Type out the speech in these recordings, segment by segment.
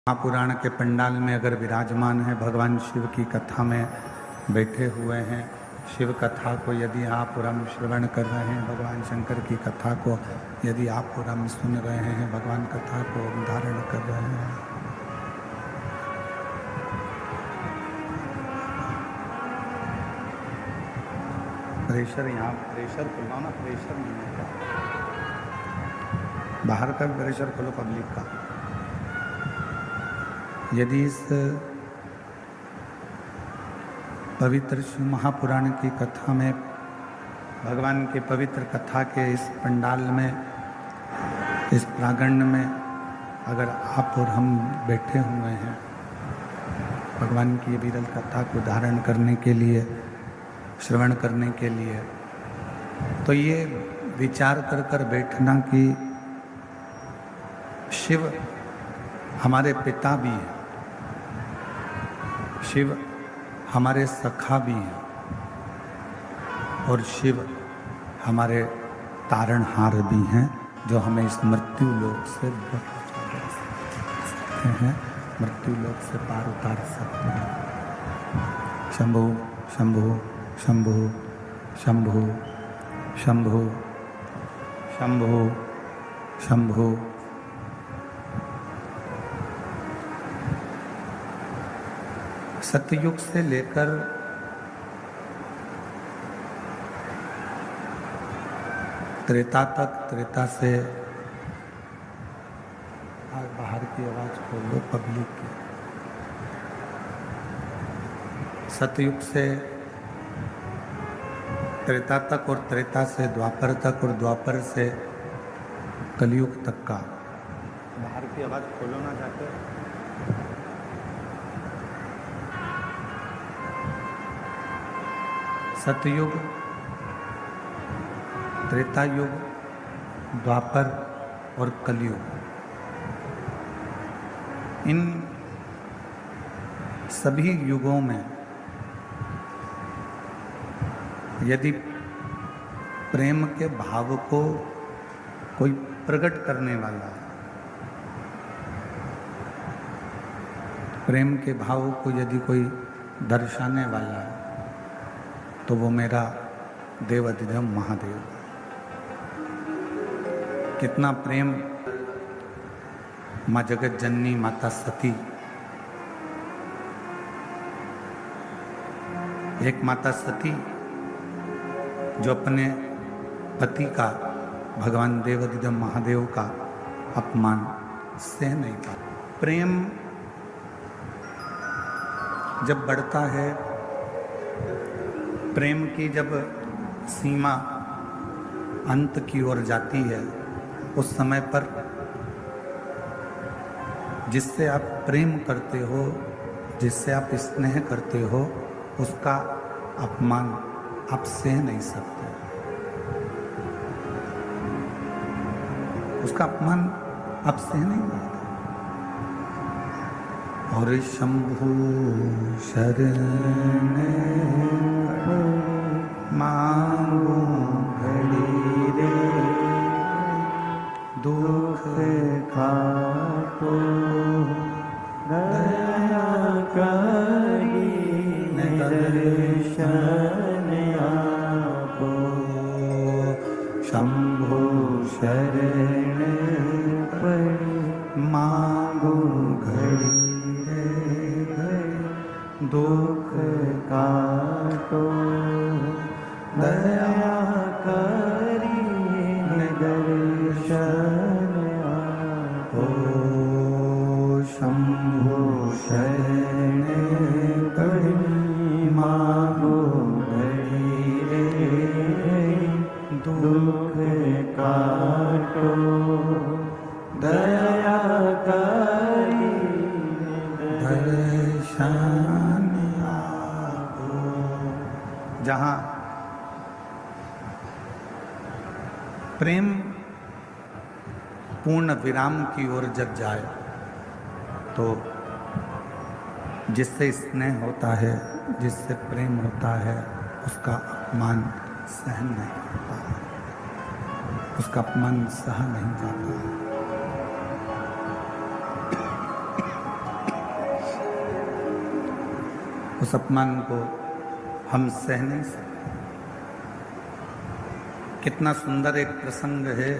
महापुराण के पंडाल में अगर विराजमान है, भगवान शिव की कथा में बैठे हुए हैं, शिव कथा को यदि आप और हम श्रवण कर रहे हैं, भगवान शंकर की कथा को यदि आप और हम सुन रहे हैं, भगवान कथा को धारण कर रहे हैं, प्रेशर यहाँ प्रेशर खुलवाओ ना, प्रेशर नहीं है, बाहर का प्रेशर खोलो पब्लिक का। यदि इस पवित्र महापुराण की कथा में, भगवान की पवित्र कथा के इस पंडाल में, इस प्रांगण में अगर आप और हम बैठे हुए हैं भगवान की विरल कथा को धारण करने के लिए, श्रवण करने के लिए, तो ये विचार कर कर बैठना कि शिव हमारे पिता भी हैं, शिव हमारे सखा भी हैं और शिव हमारे तारणहार भी हैं, जो हमें इस मृत्यु लोक से सकते हैं, मृत्यु लोक से पार उतार सकते हैं। शंभु शंभु शंभु शंभु शंभु शंभु शंभु। सतयुग से लेकर त्रेता तक, त्रेता से बाहर की आवाज खोलो पब्लिक की। सतयुग से त्रेता तक और त्रेता से द्वापर तक और द्वापर से कलयुग तक का, बाहर की आवाज खोलो ना जाकर। सतयुग, त्रेता युग, द्वापर और कलयुग, इन सभी युगों में यदि प्रेम के भाव को कोई प्रकट करने वाला, प्रेम के भाव को यदि कोई दर्शाने वाला है, तो वो मेरा देवाधिदेव महादेव। कितना प्रेम माँ जगत जननी माता सती, एक माता सती जो अपने पति का, भगवान देवाधिदेव महादेव का अपमान सह नहीं पाती। प्रेम जब बढ़ता है, प्रेम की जब सीमा अंत की ओर जाती है, उस समय पर जिससे आप प्रेम करते हो, जिससे आप स्नेह करते हो, उसका अपमान आप सह नहीं सकते, उसका अपमान आप सह नहीं पाते। और शंभु शरण मांगू घड़ी रे, दुख खाटो दया करी दर्शन आपो। शंभु शरण पड़ी मांगू घड़ी रे, दुख काटो दया करी दर्शन आपो। शंभु शरण पड़ी मांगो घड़ी रे, दुख काटो दया करी दर्शन आपो। जहाँ प्रेम पूर्ण विराम की ओर जग जाए, तो जिससे स्नेह होता है, जिससे प्रेम होता है, उसका अपमान सहन नहीं होता, उसका अपमान सहा नहीं जाता। उस अपमान को हम सह नहीं सकते। कितना सुंदर एक प्रसंग है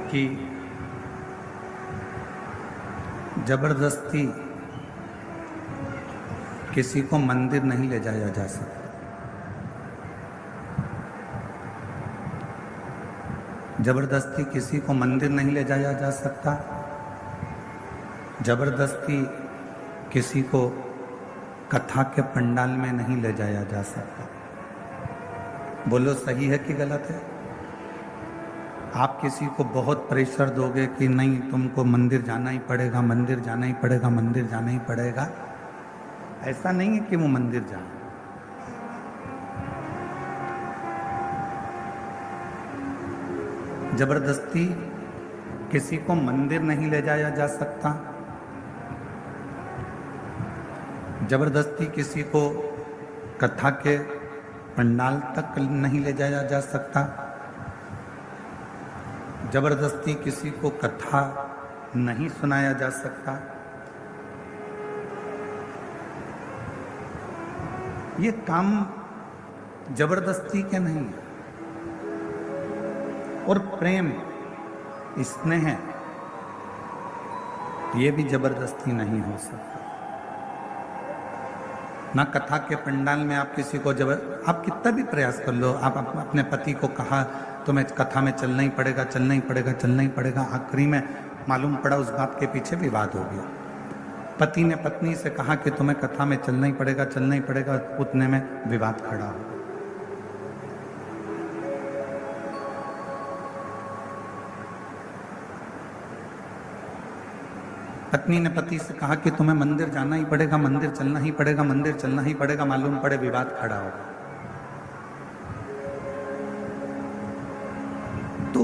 कि जबरदस्ती किसी को मंदिर नहीं ले जाया जा सकता। जबरदस्ती किसी को मंदिर नहीं ले जाया जा सकता। जबरदस्ती किसी को कथा के पंडाल में नहीं ले जाया जा सकता। बोलो सही है कि गलत है? आप किसी को बहुत प्रेशर दोगे कि नहीं तुमको मंदिर जाना ही पड़ेगा, मंदिर जाना ही पड़ेगा, मंदिर जाना ही पड़ेगा, ऐसा नहीं है कि वो मंदिर जाए। जबरदस्ती किसी को मंदिर नहीं ले जाया जा सकता। जबरदस्ती किसी को कथा के पंडाल तक नहीं ले जाया जा सकता। जबरदस्ती किसी को कथा नहीं सुनाया जा सकता। ये काम जबरदस्ती के नहीं है। और प्रेम, स्नेह, ये भी जबरदस्ती नहीं हो सकता। ना कथा के पंडाल में आप किसी को आप कितना भी प्रयास कर लो, आप अपने पति को कहा तुम्हें कथा में चलना ही पड़ेगा, चलना ही पड़ेगा, चलना ही पड़ेगा, आखिरी में मालूम पड़ा उस बात के पीछे विवाद हो गया। पति ने पत्नी से कहा कि तुम्हें कथा में चलना ही पड़ेगा, चलना ही पड़ेगा, उतने में विवाद खड़ा हो। पत्नी ने पति से कहा कि तुम्हें मंदिर जाना ही पड़ेगा, मंदिर चलना ही पड़ेगा, मंदिर चलना ही पड़ेगा, मालूम पड़े विवाद खड़ा हो। तो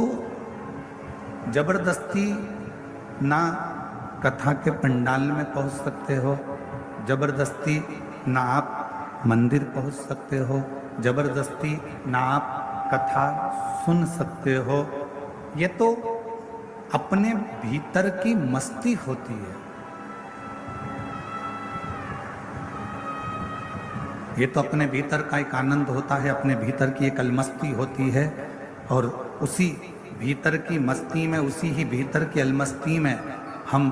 जबरदस्ती ना कथा के पंडाल में पहुंच सकते हो, जबरदस्ती ना आप मंदिर पहुंच सकते हो, जबरदस्ती ना आप कथा सुन सकते हो। ये तो अपने भीतर की मस्ती होती है। ये तो अपने भीतर का एक आनंद होता है, अपने भीतर की एक अलमस्ती होती है। और उसी भीतर की मस्ती में, उसी ही भीतर की अलमस्ती में हम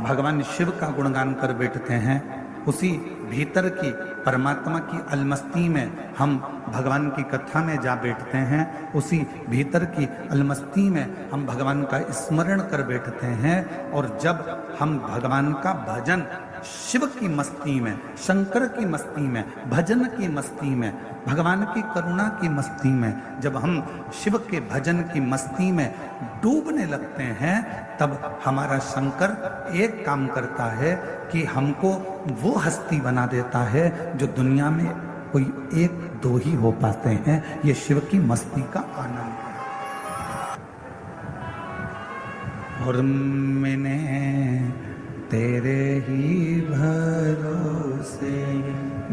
भगवान शिव का गुणगान कर बैठते हैं। उसी भीतर की परमात्मा की अलमस्ती में हम भगवान की कथा में जा बैठते हैं। उसी भीतर की अलमस्ती में हम भगवान का स्मरण कर बैठते हैं। और जब हम भगवान का भजन शिव की मस्ती में, शंकर की मस्ती में, भजन की मस्ती में, भगवान की करुणा की मस्ती में, जब हम शिव के भजन की मस्ती में डूबने लगते हैं, तब हमारा शंकर एक काम करता है कि हमको वो हस्ती बना देता है जो दुनिया में कोई एक दो ही हो पाते हैं। ये शिव की मस्ती का आनंद है। और मैंने तेरे ही भरोसे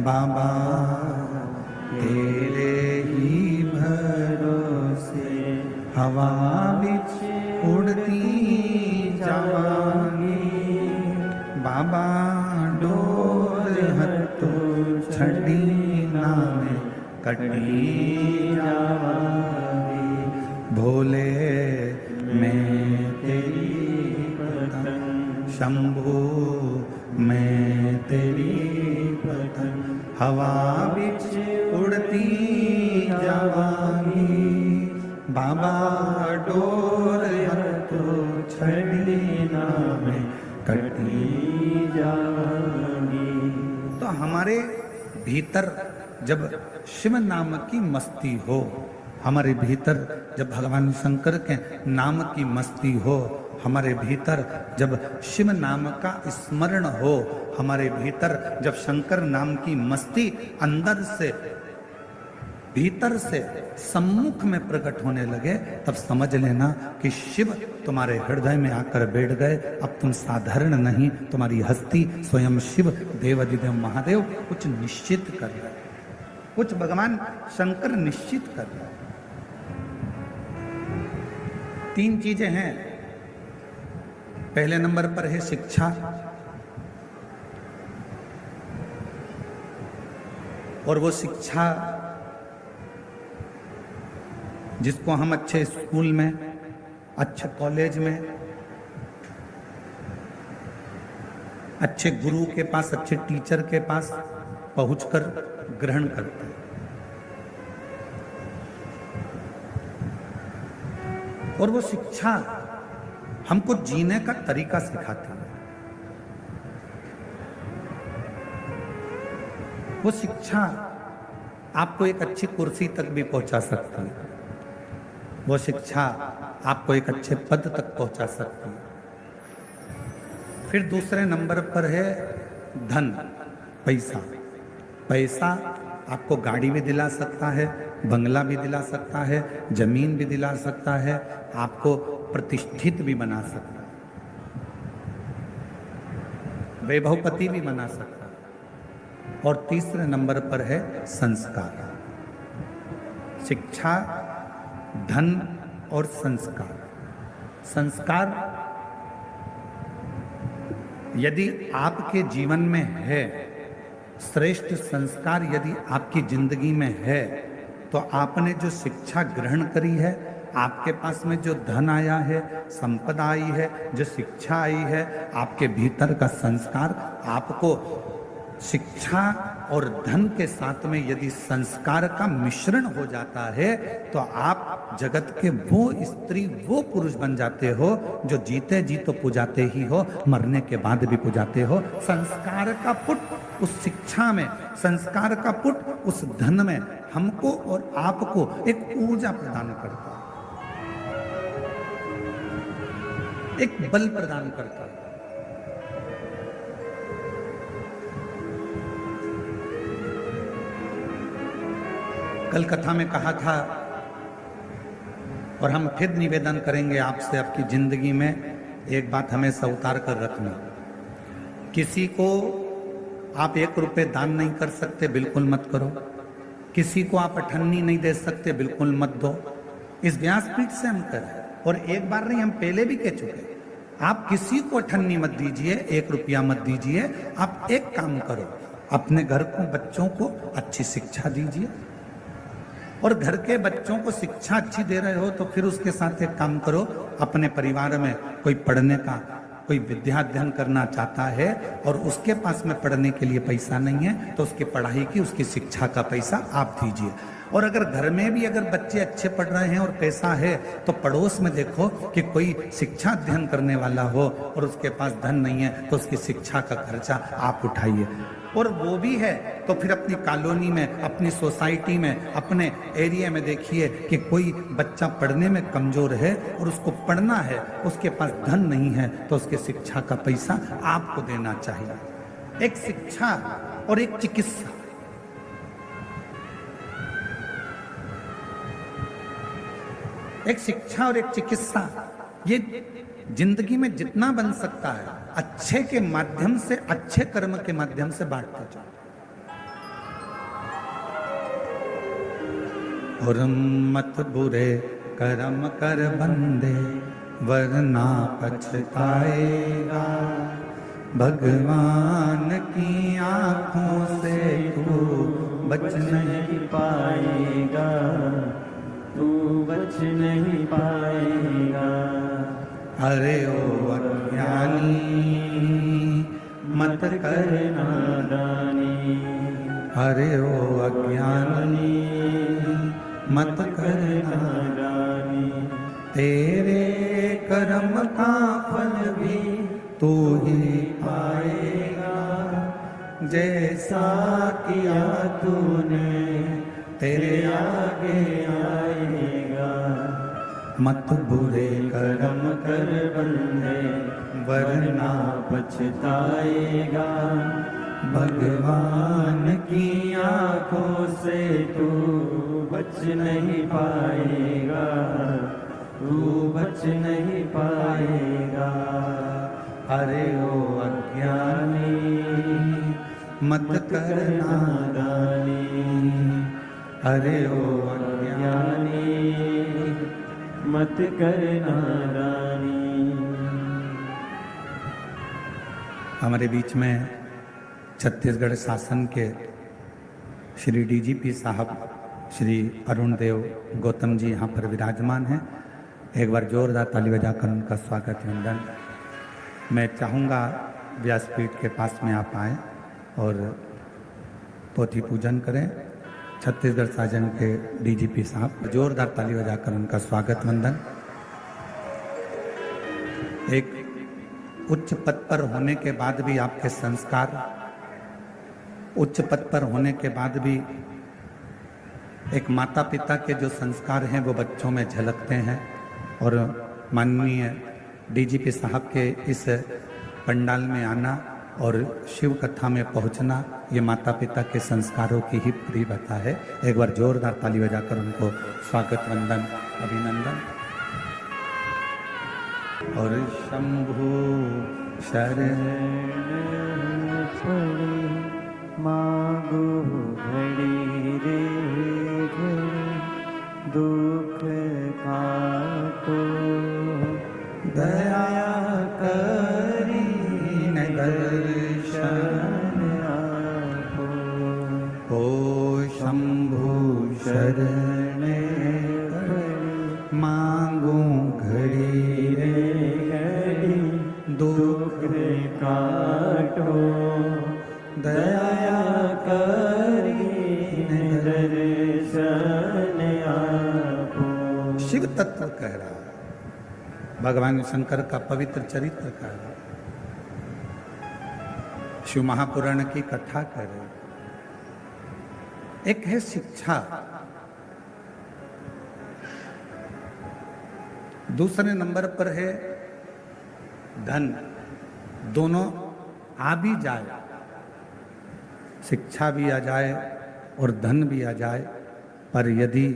बाबा, तेरे ही भरोसे हवा बिच उड़ती जावांगी बाबा, डोर हटो छड़ी नामे कटी जावांगी। भोले मैं तेरी पतंग, शंभू मैं तेरी पतंग, हवा बिच उड़ती जावांगी बाबा, डोर हटो छड़ी नामे कटी जावांगी। तो हमारे भीतर जब शिव नाम की मस्ती हो, हमारे भीतर जब भगवान शंकर के नाम की मस्ती हो, हमारे भीतर जब शिव नाम का स्मरण हो, हमारे भीतर जब शंकर नाम की मस्ती अंदर से, भीतर से सम्मुख में प्रकट होने लगे, तब समझ लेना कि शिव तुम्हारे हृदय में आकर बैठ गए। अब तुम साधारण नहीं, तुम्हारी हस्ती स्वयं शिव देवाधिदेव महादेव कुछ निश्चित कर रहे, कुछ भगवान शंकर निश्चित कर रहे। तीन चीजें हैं। पहले नंबर पर है शिक्षा, और वो शिक्षा जिसको हम अच्छे स्कूल में, अच्छे कॉलेज में, अच्छे गुरु के पास, अच्छे टीचर के पास पहुंचकर ग्रहण करते हैं। और वो शिक्षा हमको जीने का तरीका सिखाती है। वो शिक्षा आपको एक अच्छी कुर्सी तक भी पहुंचा सकती है। वो शिक्षा आपको एक अच्छे पद तक पहुंचा सकती है। फिर दूसरे नंबर पर है धन, पैसा। पैसा आपको गाड़ी भी दिला सकता है, बंगला भी दिला सकता है, जमीन भी दिला सकता है, आपको प्रतिष्ठित भी बना सकता है, वैभवपति भी बना सकता है। और तीसरे नंबर पर है संस्कार। शिक्षा, धन और संस्कार। संस्कार यदि आपके जीवन में है, श्रेष्ठ संस्कार यदि आपकी जिंदगी में है, तो आपने जो शिक्षा ग्रहण करी है, आपके पास में जो धन आया है, संपदा आई है, जो शिक्षा आई है, आपके भीतर का संस्कार, आपको शिक्षा और धन के साथ में यदि संस्कार का मिश्रण हो जाता है, तो आप जगत के वो स्त्री, वो पुरुष बन जाते हो जो जीते जी तो पुजाते ही हो, मरने के बाद भी पुजाते हो। संस्कार का पुट उस शिक्षा में, संस्कार का पुट उस धन में हमको और आपको एक ऊर्जा प्रदान करता है, एक बल प्रदान करता है। कल कथा में कहा था, और हम फिर निवेदन करेंगे आपसे, आपकी जिंदगी में एक बात हमेशा उतार कर रखना। किसी को आप 1 रुपए दान नहीं कर सकते, बिल्कुल मत करो। किसी को आप अठन्नी नहीं दे सकते, बिल्कुल मत दो। इस व्यासपीठ से हम करें, और एक बार नहीं, हम पहले भी कह चुके, आप किसी को अठन्नी मत दीजिए, 1 रुपया मत दीजिए। आप एक काम करो, अपने घर को, बच्चों को अच्छी शिक्षा दीजिए, और घर के बच्चों को शिक्षा अच्छी दे रहे हो तो फिर उसके साथ एक काम करो, अपने परिवार में कोई पढ़ने का, कोई विद्या अध्ययन करना चाहता है और उसके पास में पढ़ने के लिए पैसा नहीं है, तो उसकी पढ़ाई की, उसकी शिक्षा का पैसा आप दीजिए। और अगर घर में भी अगर बच्चे अच्छे पढ़ रहे हैं और पैसा है, तो पड़ोस में देखो कि कोई शिक्षा अध्ययन करने वाला हो और उसके पास धन नहीं है, तो उसकी शिक्षा का खर्चा आप उठाइए। और वो भी है तो फिर अपनी कॉलोनी में, अपनी सोसाइटी में, अपने एरिया में देखिए कि कोई बच्चा पढ़ने में कमजोर है और उसको पढ़ना है, उसके पास धन नहीं है, तो उसके शिक्षा का पैसा आपको देना चाहिए। एक शिक्षा और एक चिकित्सा, एक शिक्षा और एक चिकित्सा, ये जिंदगी में जितना बन सकता है अच्छे के माध्यम से, अच्छे कर्म के माध्यम से बांटते जाओ। और मत बुरे कर्म कर बंदे, वरना पछताएगा। भगवान की आंखों से तू बच नहीं पाएगा, तू बच नहीं पाएगा। अरे ओ अज्ञानी मत कर नादानी, अरे ओ अज्ञानी मत कर नादानी। तेरे कर्म का फल भी तू ही पाएगा। जैसा किया तूने तेरे आगे आएगा। मत बुरे कर्म कर बंदे, वरना पछताएगा। भगवान की आंखों से तू बच नहीं पाएगा, तू बच नहीं पाएगा। अरे ओ अज्ञानी मत कर नादानी, अरे ओ अज्ञानी मत कर नादानी। हमारे बीच में छत्तीसगढ़ शासन के श्री डीजीपी साहब श्री अरुण देव गौतम जी यहाँ पर विराजमान हैं। एक बार जोरदार ताली बजाकर उनका स्वागत वंदन। मैं चाहूँगा व्यासपीठ के पास में आप आएँ और पोथी पूजन करें। छत्तीसगढ़ शासन के डीजीपी साहब, जोरदार ताली बजाकर उनका स्वागत वंदन। एक उच्च पद पर होने के बाद भी आपके संस्कार, उच्च पद पर होने के बाद भी एक माता पिता के जो संस्कार हैं वो बच्चों में झलकते हैं। और माननीय डीजीपी साहब के इस पंडाल में आना और शिव कथा में पहुंचना, ये माता पिता के संस्कारों की ही परिपथा है। एक बार जोरदार ताली बजाकर उनको स्वागत वंदन अभिनंदन। और शंभु शरण मांगो घड़ी रे घड़ी दुख काटो दया करी दर्शन आपो। ओ शंभु शरण मांगू घड़ी रे घड़ी दुख काटो दया करी दर्शन आपो। शिव तत्व कह रहा है, भगवान शंकर का पवित्र चरित्र कह रहा है, शिव महापुराण की कथा कर रहे। एक है शिक्षा, दूसरे नंबर पर है धन। दोनों आ भी जाए, शिक्षा भी आ जाए और धन भी आ जाए, पर यदि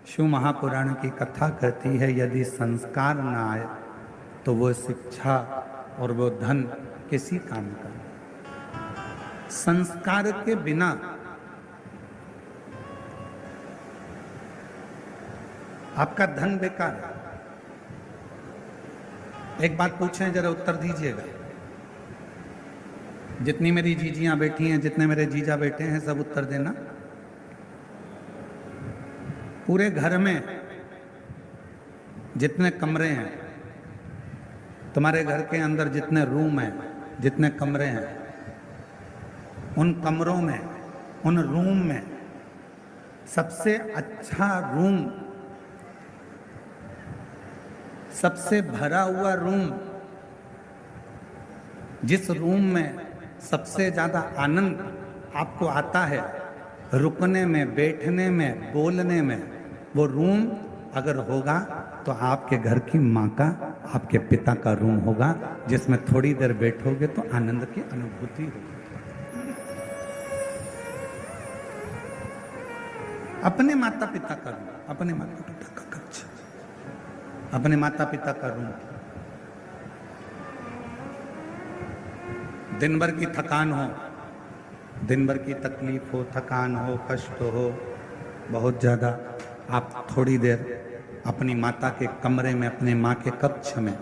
शिव महापुराण की कथा कहती है यदि संस्कार ना आए तो वो शिक्षा और वो धन किसी काम का। संस्कार के बिना आपका धन बेकार है। एक बात पूछें, जरा उत्तर दीजिएगा। जितनी मेरी जीजियां बैठी हैं, जितने मेरे जीजा बैठे हैं, सब उत्तर देना। पूरे घर में जितने कमरे हैं, तुम्हारे घर के अंदर जितने रूम हैं, जितने कमरे हैं, उन कमरों में, उन रूम में सबसे अच्छा रूम, सबसे भरा हुआ रूम, जिस रूम में सबसे ज्यादा आनंद आपको आता है रुकने में, बैठने में, बोलने में, वो रूम अगर होगा तो आपके घर की माँ का, आपके पिता का रूम होगा, जिसमें थोड़ी देर बैठोगे तो आनंद की अनुभूति होगी। अपने माता पिता का रूम, अपने माता पिता का कक्ष, अपने माता पिता का रूम। दिन भर की थकान हो, दिन भर की तकलीफ हो, थकान हो, कष्ट हो बहुत ज़्यादा, आप थोड़ी देर अपनी माता के कमरे में, अपने माँ के कक्ष में,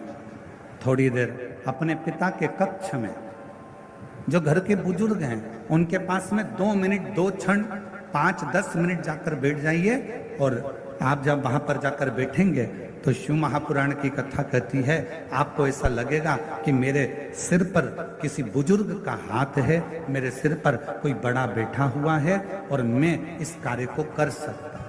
थोड़ी देर अपने पिता के कक्ष में, जो घर के बुजुर्ग हैं उनके पास में 2 मिनट, 2 क्षण, 5-10 मिनट जाकर बैठ जाइए। और आप जब वहाँ पर जाकर बैठेंगे तो शिव महापुराण की कथा कहती है, आपको ऐसा लगेगा कि मेरे सिर पर किसी बुजुर्ग का हाथ है, मेरे सिर पर कोई बड़ा बैठा हुआ है और मैं इस कार्य को कर सकता हूं।